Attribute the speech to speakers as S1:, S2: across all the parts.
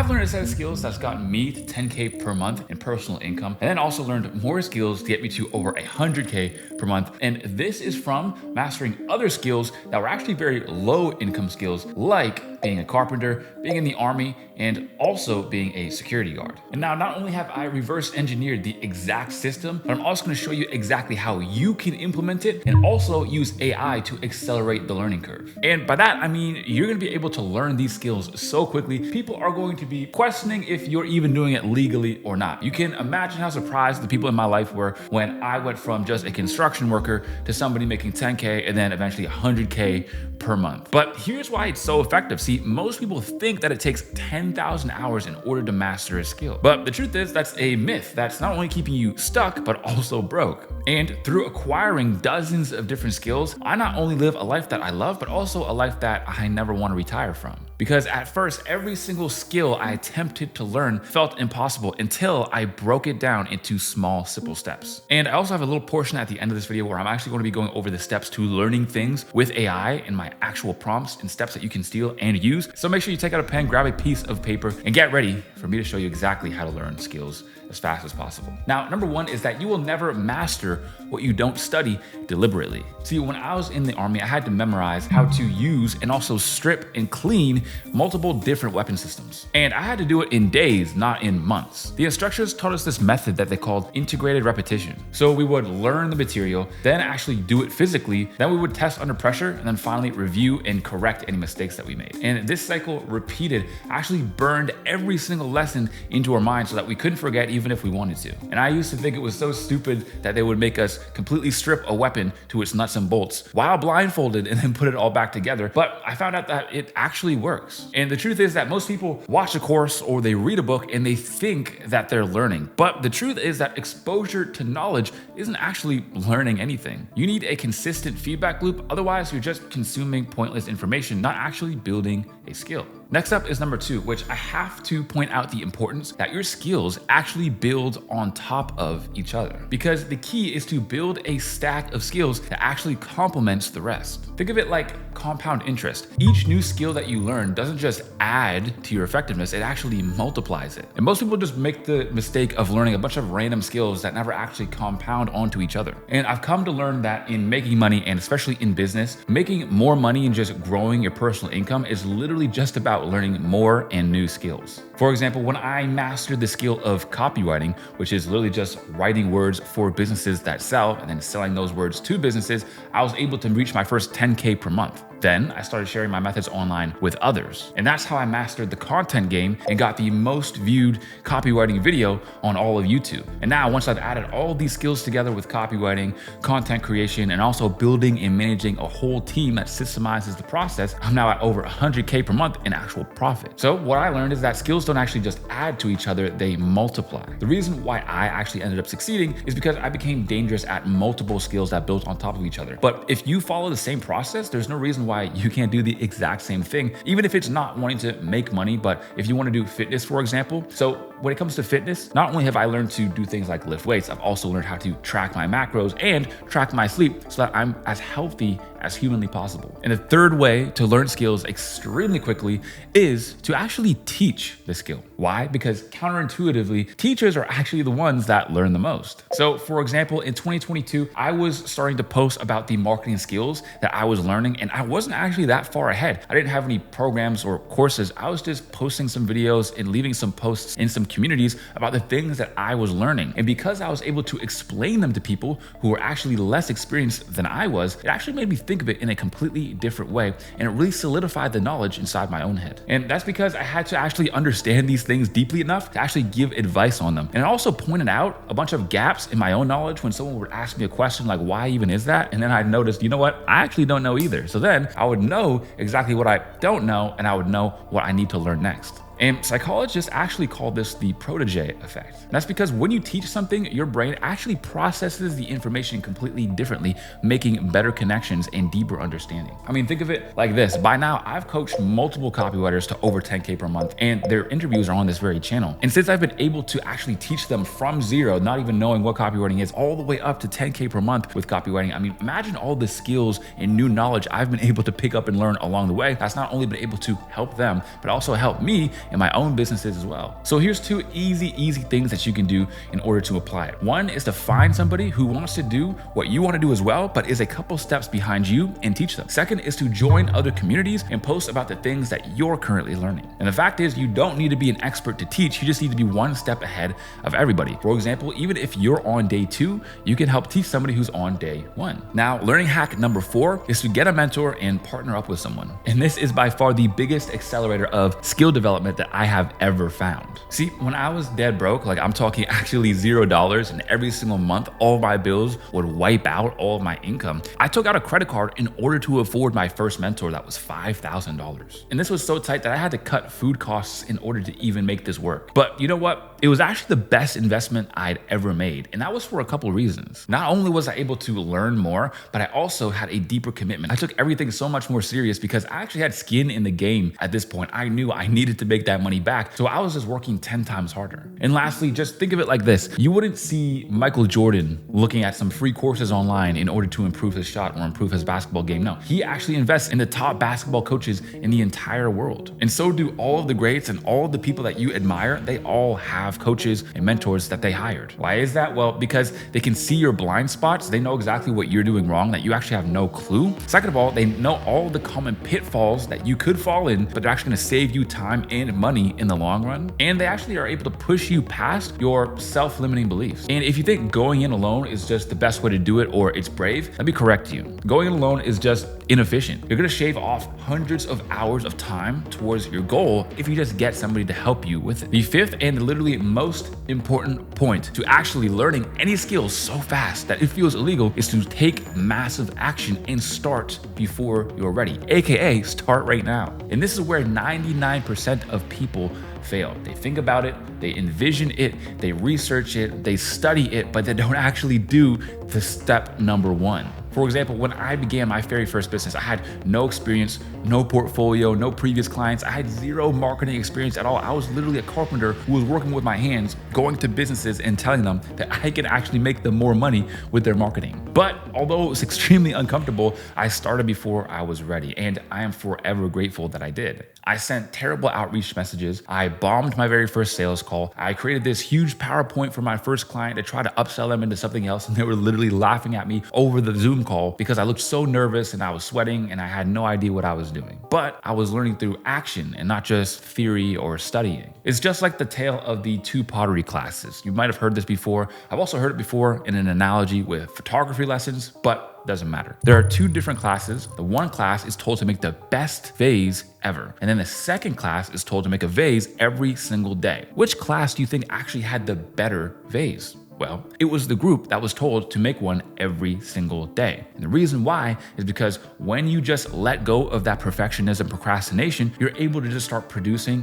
S1: I've learned a set of skills that's gotten me to 10K per month in personal income, and then also learned more skills to get me to over 100K per month. And this is from mastering other skills that were actually very low income skills, like being a carpenter, being in the army, and also being a security guard. And now, not only have I reverse engineered the exact system, but I'm also going to show you exactly how you can implement it and also use AI to accelerate the learning curve. And by that, I mean you're going to be able to learn these skills so quickly, people are going to be questioning if you're even doing it legally or not. You can imagine how surprised the people in my life were when I went from just a construction worker to somebody making 10K and then eventually 100K per month. But here's why it's so effective. See, most people think that it takes 10,000 hours in order to master a skill. But the truth is that's a myth that's not only keeping you stuck, but also broke. And through acquiring dozens of different skills, I not only live a life that I love, but also a life that I never want to retire from. Because at first, every single skill I attempted to learn felt impossible until I broke it down into small, simple steps. And I also have a little portion at the end of this video where I'm actually going to be going over the steps to learning things with AI and my actual prompts and steps that you can steal and use. So make sure you take out a pen, grab a piece of paper, and get ready for me to show you exactly how to learn skills as fast as possible. Now, number one is that you will never master what you don't study deliberately. See, when I was in the army, I had to memorize how to use and also strip and clean multiple different weapon systems. And I had to do it in days, not in months. The instructors taught us this method that they called integrated repetition. So we would learn the material, then actually do it physically, then we would test under pressure, and then finally review and correct any mistakes that we made. And this cycle repeated actually burned every single lesson into our minds so that we couldn't forget even if we wanted to. And I used to think it was so stupid that they would make us completely strip a weapon to its nuts and bolts while blindfolded and then put it all back together. But I found out that it actually works. And the truth is that most people watch a course or they read a book and they think that they're learning. But the truth is that exposure to knowledge isn't actually learning anything. You need a consistent feedback loop, otherwise you're just consuming pointless information, not actually building a skill. Next up is number two, which I have to point out the importance that your skills actually build on top of each other. Because the key is to build a stack of skills that actually complements the rest. Think of it like compound interest. Each new skill that you learn doesn't just add to your effectiveness, it actually multiplies it. And most people just make the mistake of learning a bunch of random skills that never actually compound onto each other. And I've come to learn that in making money, and especially in business, making more money and just growing your personal income is literally just about learning more and new skills. For example, when I mastered the skill of copywriting, which is literally just writing words for businesses that sell and then selling those words to businesses, I was able to reach my first 10K per month. Then I started sharing my methods online with others. And that's how I mastered the content game and got the most viewed copywriting video on all of YouTube. And now once I've added all these skills together with copywriting, content creation, and also building and managing a whole team that systemizes the process, I'm now at over 100K per month in actual profit. So what I learned is that skills don't actually just add to each other, they multiply. The reason why I actually ended up succeeding is because I became dangerous at multiple skills that built on top of each other. But if you follow the same process, there's no reason why you can't do the exact same thing, even if it's not wanting to make money, but if you want to do fitness, for example. So when it comes to fitness, not only have I learned to do things like lift weights, I've also learned how to track my macros and track my sleep so that I'm as healthy as humanly possible. And the third way to learn skills extremely quickly is to actually teach the skill. Why? Because counterintuitively, teachers are actually the ones that learn the most. So for example, in 2022, I was starting to post about the marketing skills that I was learning, and I wasn't actually that far ahead. I didn't have any programs or courses. I was just posting some videos and leaving some posts in some communities about the things that I was learning. And because I was able to explain them to people who were actually less experienced than I was, it actually made me think of it in a completely different way, and it really solidified the knowledge inside my own head. And that's because I had to actually understand these things deeply enough to actually give advice on them. And it also pointed out a bunch of gaps in my own knowledge when someone would ask me a question like, why even is that? And then I noticed, you know what? I actually don't know either. So then I would know exactly what I don't know, and I would know what I need to learn next. And psychologists actually call this the protege effect. And that's because when you teach something, your brain actually processes the information completely differently, making better connections and deeper understanding. I mean, think of it like this. By now, I've coached multiple copywriters to over 10K per month, and their interviews are on this very channel. And since I've been able to actually teach them from zero, not even knowing what copywriting is, all the way up to 10K per month with copywriting, I mean, imagine all the skills and new knowledge I've been able to pick up and learn along the way. That's not only been able to help them, but also help me in my own businesses as well. So here's two easy things that you can do in order to apply it. One is to find somebody who wants to do what you want to do as well, but is a couple steps behind you, and teach them. Second is to join other communities and post about the things that you're currently learning. And the fact is, you don't need to be an expert to teach, you just need to be one step ahead of everybody. For example, even if you're on day 2, you can help teach somebody who's on day 1. Now, learning hack number 4 is to get a mentor and partner up with someone. And this is by far the biggest accelerator of skill development that I have ever found. See, when I was dead broke, like I'm talking actually $0, and every single month, all of my bills would wipe out all of my income, I took out a credit card in order to afford my first mentor that was $5,000. And this was so tight that I had to cut food costs in order to even make this work. But you know what? It was actually the best investment I'd ever made. And that was for a couple of reasons. Not only was I able to learn more, but I also had a deeper commitment. I took everything so much more serious because I actually had skin in the game at this point. I knew I needed to make that money back. So I was just working 10 times harder. And lastly, just think of it like this. You wouldn't see Michael Jordan looking at some free courses online in order to improve his shot or improve his basketball game. No, he actually invests in the top basketball coaches in the entire world. And so do all of the greats and all of the people that you admire. They all have coaches and mentors that they hired. Why is that? Well, because they can see your blind spots. They know exactly what you're doing wrong that you actually have no clue. Second of all, they know all the common pitfalls that you could fall in, but they're actually going to save you time and money in the long run. And they actually are able to push you past your self-limiting beliefs. And if you think going in alone is just the best way to do it or it's brave, let me correct you. Going in alone is just inefficient. You're going to shave off hundreds of hours of time towards your goal if you just get somebody to help you with it. The fifth and literally most important point to actually learning any skills so fast that it feels illegal is to take massive action and start before you're ready, aka start right now. And this is where 99% of people fail. They think about it, they envision it, they research it, they study it, but they don't actually do the step number 1. For example, when I began my very first business, I had no experience, no portfolio, no previous clients. I had zero marketing experience at all. I was literally a carpenter who was working with my hands, going to businesses and telling them that I could actually make them more money with their marketing. But although it was extremely uncomfortable, I started before I was ready, and I am forever grateful that I did. I sent terrible outreach messages. I bombed my very first sales call. I created this huge PowerPoint for my first client to try to upsell them into something else, and they were literally laughing at me over the Zoom call because I looked so nervous and I was sweating and I had no idea what I was doing. But I was learning through action and not just theory or studying. It's just like the tale of the 2 pottery classes. You might have heard this before. I've also heard it before in an analogy with photography lessons, but doesn't matter. There are 2 different classes. The one class is told to make the best vase ever. And then the second class is told to make a vase every single day. Which class do you think actually had the better vase? Well, it was the group that was told to make one every single day. And the reason why is because when you just let go of that perfectionism, procrastination, you're able to just start producing,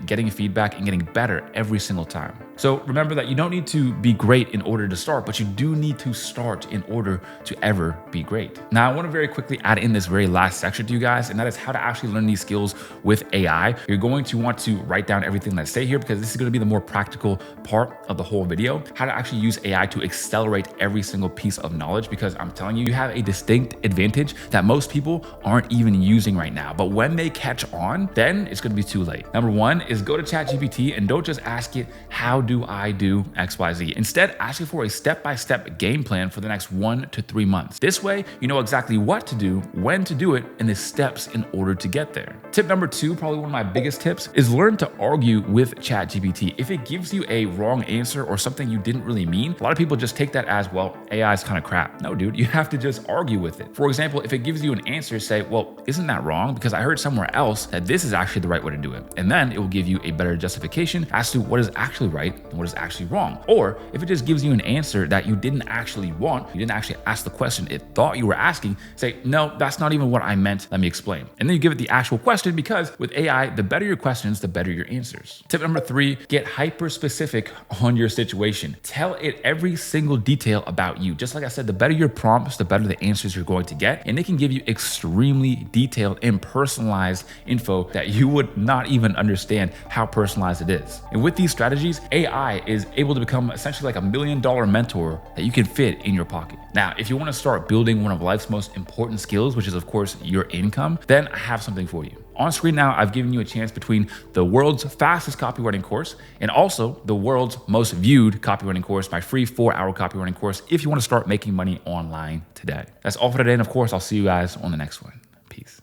S1: getting feedback and getting better every single time. So remember that you don't need to be great in order to start, but you do need to start in order to ever be great. Now, I want to very quickly add in this very last section to you guys, and that is how to actually learn these skills with AI. You're going to want to write down everything that I say here because this is going to be the more practical part of the whole video. How to actually use AI to accelerate every single piece of knowledge, because I'm telling you, you have a distinct advantage that most people aren't even using right now. But when they catch on, then it's going to be too late. Number 1 is go to ChatGPT and don't just ask it, how do I do XYZ? Instead, ask it for a step-by-step game plan for the next 1 to 3 months. This way, you know exactly what to do, when to do it, and the steps in order to get there. Tip number 2, probably one of my biggest tips, is learn to argue with ChatGPT. If it gives you a wrong answer or something you didn't really mean, a lot of people just take that as, well, AI is kind of crap. No, dude, you have to just argue with it. For example, if it gives you an answer, say, well, isn't that wrong? Because I heard somewhere else that this is actually the right way to do it. And then it will give you a better justification as to what is actually right and what is actually wrong. Or if it just gives you an answer that you didn't actually want, you didn't actually ask the question it thought you were asking, say, no, that's not even what I meant. Let me explain. And then you give it the actual question, because with AI, the better your questions, the better your answers. Tip number 3, get hyper specific on your situation. Tell it every single detail about you. Just like I said, the better your prompts, the better the answers you're going to get. And it can give you extremely detailed and personalized info that you would not even understand how personalized it is. And with these strategies, AI is able to become essentially like $1 million mentor that you can fit in your pocket. Now, if you want to start building one of life's most important skills, which is of course your income, then I have something for you. On screen now, I've given you a chance between the world's fastest copywriting course and also the world's most viewed copywriting course, my free 4-hour copywriting course, if you want to start making money online today. That's all for today. And of course, I'll see you guys on the next one. Peace.